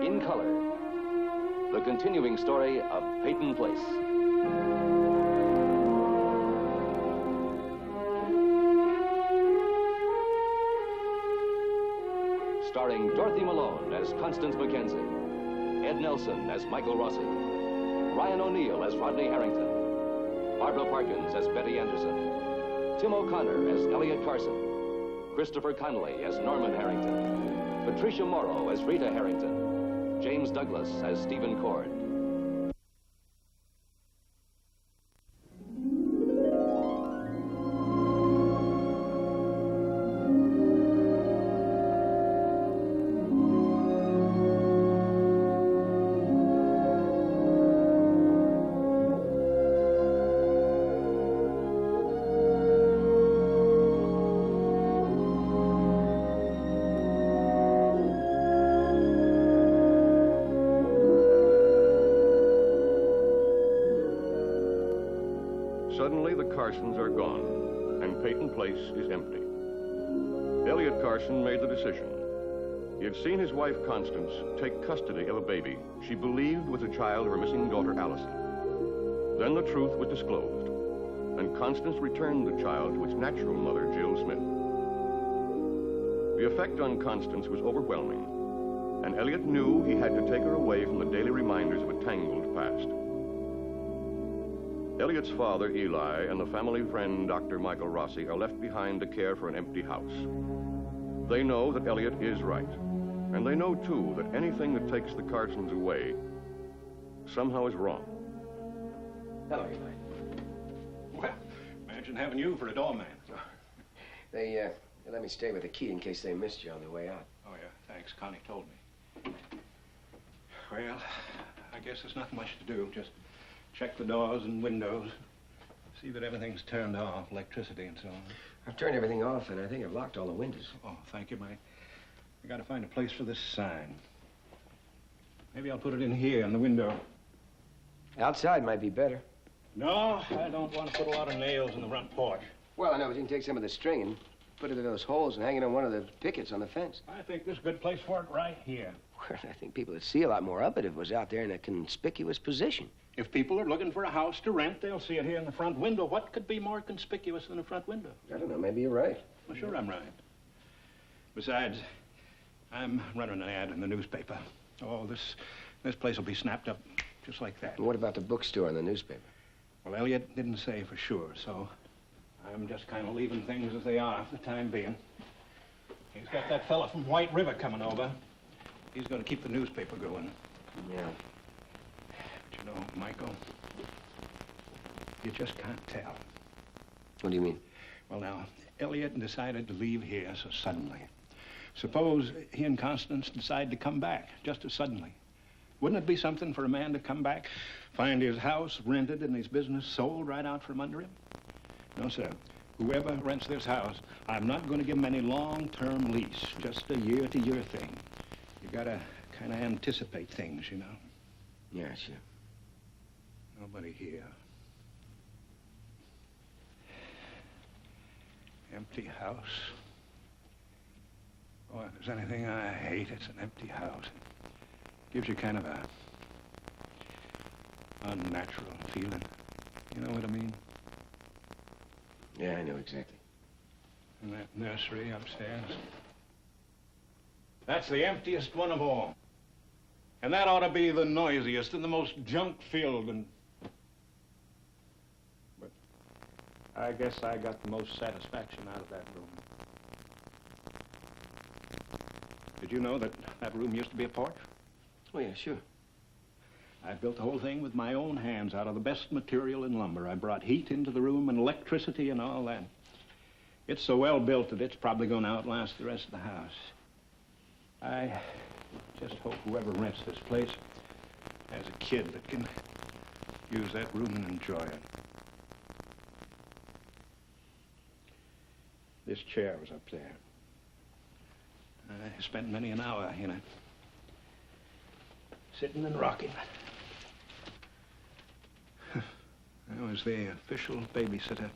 In color, the continuing story of Peyton Place. Starring Dorothy Malone as Constance Mackenzie, Ed Nelson as Michael Rossi, Ryan O'Neal as Rodney Harrington, Barbara Parkins as Betty Anderson, Tim O'Connor as Elliot Carson, Christopher Connolly as Norman Harrington, Patricia Morrow as Rita Harrington, James Douglas as Stephen Cord. Suddenly, the Carsons are gone, and Peyton Place is empty. Elliot Carson made the decision. He had seen his wife, Constance, take custody of a baby she believed was the child of her missing daughter, Allison. Then the truth was disclosed, and Constance returned the child to its natural mother, Jill Smith. The effect on Constance was overwhelming, and Elliot knew he had to take her away from the daily reminders of a tangled past. Elliot's father, Eli, and the family friend, Dr. Michael Rossi, are left behind to care for an empty house. They know that Elliot is right, and they know, too, that anything that takes the Carsons away somehow is wrong. Hello, Eli. Well, imagine having you for a doorman. They let me stay with the key in case they missed you on their way out. Oh, yeah, thanks. Connie told me. Well, I guess there's nothing much to do. Just check the doors and windows, see that everything's turned off, electricity and so on. I've turned everything off, and I think I've locked all the windows. Oh, thank you, Mike. I gotta find a place for this sign. Maybe I'll put it in here in the window. Outside might be better. No, I don't want to put a lot of nails in the front porch. Well, I know, but you can take some of the string and put it in those holes and hang it on one of the pickets on the fence. I think this is a good place for it right here. Well, I think people would see a lot more of it if it was out there in a conspicuous position. If people are looking for a house to rent, they'll see it here in the front window. What could be more conspicuous than a front window? I don't know, maybe you're right. Well, sure I'm right. Besides, I'm running an ad in the newspaper. Oh, this place will be snapped up just like that. And what about the bookstore and the newspaper? Well, Elliot didn't say for sure, so I'm just kind of leaving things as they are for the time being. He's got that fella from White River coming over. He's going to keep the newspaper going. Yeah. But you know, Michael, you just can't tell. What do you mean? Well, now, Elliot decided to leave here so suddenly. Suppose he and Constance decide to come back just as suddenly. Wouldn't it be something for a man to come back, find his house rented and his business sold right out from under him? No, sir. Whoever rents this house, I'm not going to give him any long-term lease, just a year-to-year thing. You gotta kind of anticipate things, you know. Yeah, sure. Nobody here. Empty house. Oh, if there's anything I hate, it's an empty house. It gives you kind of a unnatural feeling. You know what I mean? Yeah, I know exactly. And that nursery upstairs. That's the emptiest one of all. And that ought to be the noisiest and the most junk-filled and... But I guess I got the most satisfaction out of that room. Did you know that that room used to be a porch? Oh, yeah, sure. I built the whole thing with my own hands out of the best material in lumber. I brought heat into the room and electricity and all that. It's so well built that it's probably going to outlast the rest of the house. I just hope whoever rents this place has a kid that can use that room and enjoy it. This chair was up there. I spent many an hour in it, sitting and rocking. I was the official babysitter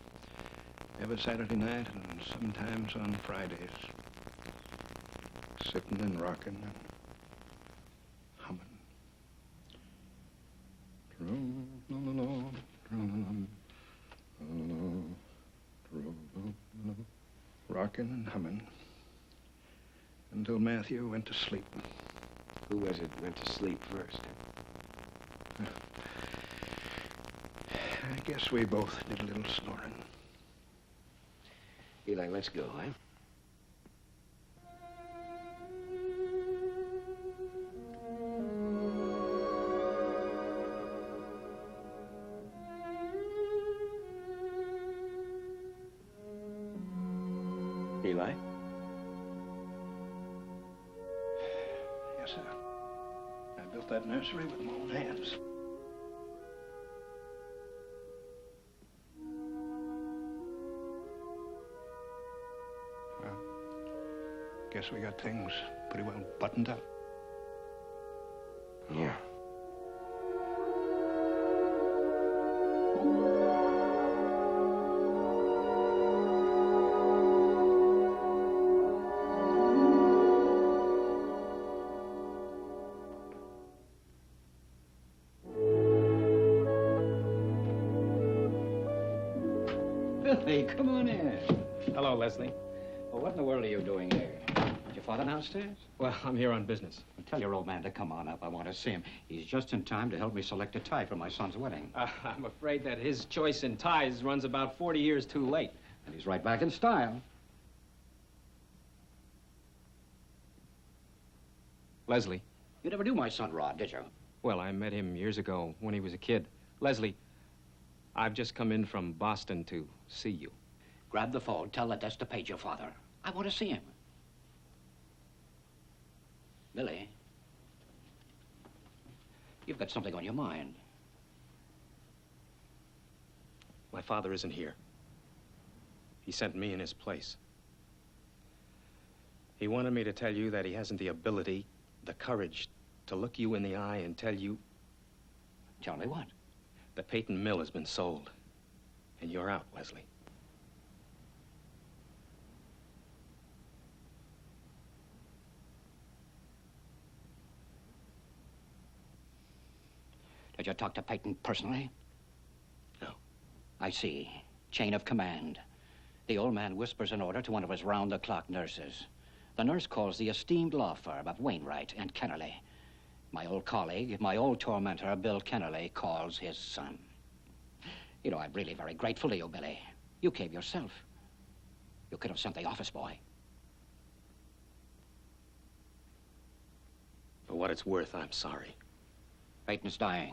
every Saturday night and sometimes on Fridays. Sitting and rocking and rocking and humming until Matthew went to sleep. Who was it went to sleep first? I guess we both did a little snoring. Eli, let's go, eh? Eli? Yes, sir. I built that nursery with my own hands. Well, guess we got things pretty well buttoned up. Yeah. Billy, come on in. Hello, Leslie. Well, what in the world are you doing here? Is your father downstairs? Well, I'm here on business. Tell your old man to come on up. I want to see him. He's just in time to help me select a tie for my son's wedding. I'm afraid that his choice in ties runs about 40 years too late. And he's right back in style. Leslie. You never knew my son, Rod, did you? Well, I met him years ago when he was a kid. Leslie, I've just come in from Boston to see you. Grab the phone. Tell the desk to page your father. I want to see him. Billy, you've got something on your mind. My father isn't here. He sent me in his place. He wanted me to tell you that he hasn't the ability, the courage, to look you in the eye and tell you... Tell me what? The Peyton mill has been sold. And you're out, Leslie. Did you talk to Peyton personally? No. I see. Chain of command. The old man whispers an order to one of his round-the-clock nurses. The nurse calls the esteemed law firm of Wainwright and Kennerly. My old colleague, my old tormentor, Bill Kennerly, calls his son. You know, I'm really very grateful to you, Billy. You came yourself. You could have sent the office boy. For what it's worth, I'm sorry. Peyton's dying.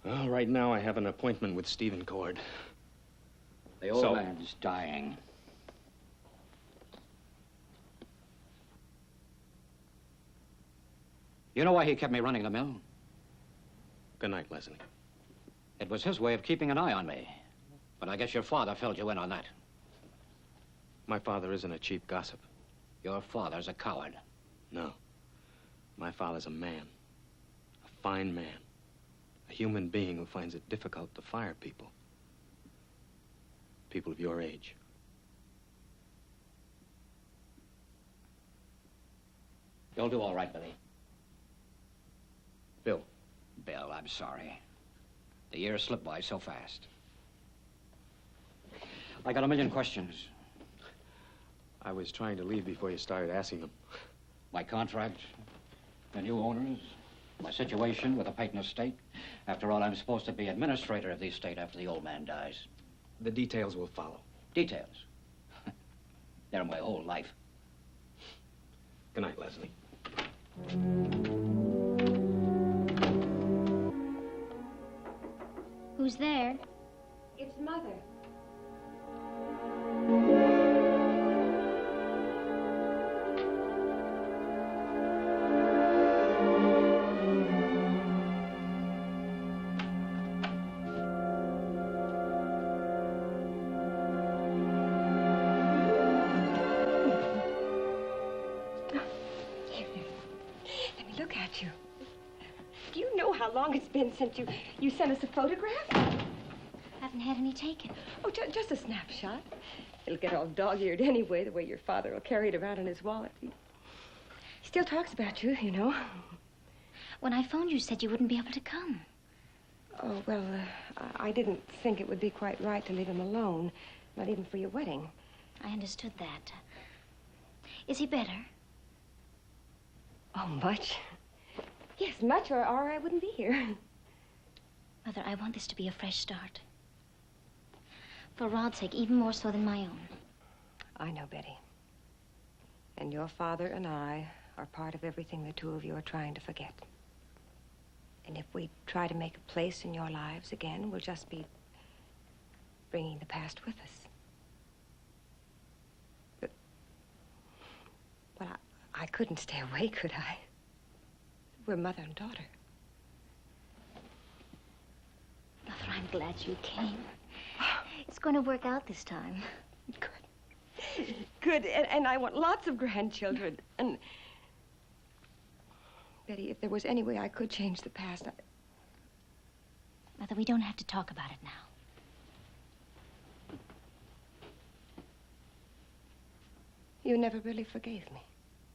Well, right now I have an appointment with Stephen Cord. The old man's dying. You know why he kept me running the mill? Good night, Leslie. It was his way of keeping an eye on me. But I guess your father filled you in on that. My father isn't a cheap gossip. Your father's a coward. No. My father's a man. A fine man. A human being who finds it difficult to fire people. People of your age. You'll do all right, Billy. Bill. Bill, I'm sorry. The years slip by so fast. I got a million questions. I was trying to leave before you started asking them. My contract, the new owners, my situation with the Peyton estate. After all, I'm supposed to be administrator of the estate after the old man dies. The details will follow. Details? They're my whole life. Good night, Leslie. Who's there? It's Mother. Let me look at you. Do you know how long it's been since you sent us a photograph? Haven't had any taken. Oh, just a snapshot. It'll get all dog-eared anyway, the way your father will carry it around in his wallet. He still talks about you, you know. When I phoned you, said you wouldn't be able to come. Oh, well, I didn't think it would be quite right to leave him alone, not even for your wedding. I understood that. Is he better? Oh, much. Yes, much, or I wouldn't be here. Mother, I want this to be a fresh start. For Rod's sake, even more so than my own. I know, Betty. And your father and I are part of everything the two of you are trying to forget. And if we try to make a place in your lives again, we'll just be bringing the past with us. But, well, I couldn't stay away, could I? We're mother and daughter. Mother, I'm glad you came. It's going to work out this time. Good. Good, and I want lots of grandchildren. And, Betty, if there was any way I could change the past, Mother, we don't have to talk about it now. You never really forgave me.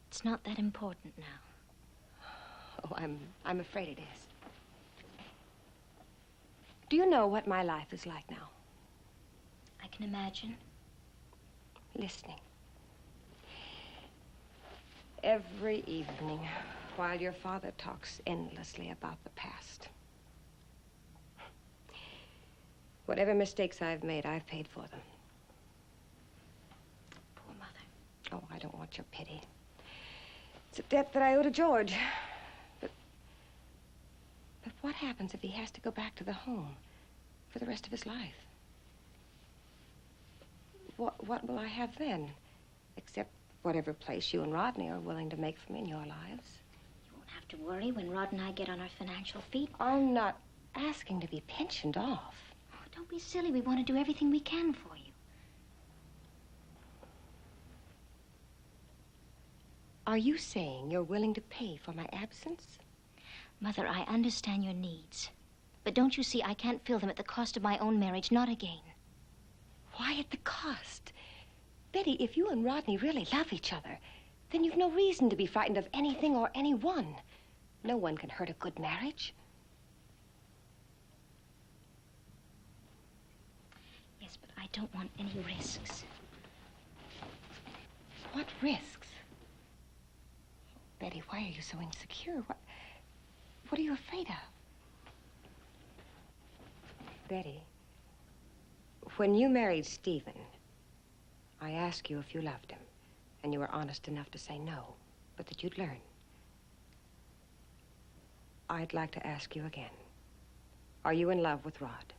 It's not that important now. Oh, I'm afraid it is. Do you know what my life is like now? I can imagine. Listening. Every evening, while your father talks endlessly about the past. Whatever mistakes I've made, I've paid for them. Poor Mother. Oh, I don't want your pity. It's a debt that I owe to George. But what happens if he has to go back to the home for the rest of his life? What will I have then? Except whatever place you and Rodney are willing to make for me in your lives. You won't have to worry when Rod and I get on our financial feet. I'm not asking to be pensioned off. Oh, don't be silly. We want to do everything we can for you. Are you saying you're willing to pay for my absence? Mother, I understand your needs. But don't you see, I can't fill them at the cost of my own marriage, not again. Why at the cost? Betty, if you and Rodney really love each other, then you've no reason to be frightened of anything or anyone. No one can hurt a good marriage. Yes, but I don't want any risks. What risks? Betty, why are you so insecure? What are you afraid of? Betty, when you married Stephen, I asked you if you loved him, and you were honest enough to say no, but that you'd learn. I'd like to ask you again. Are you in love with Rod?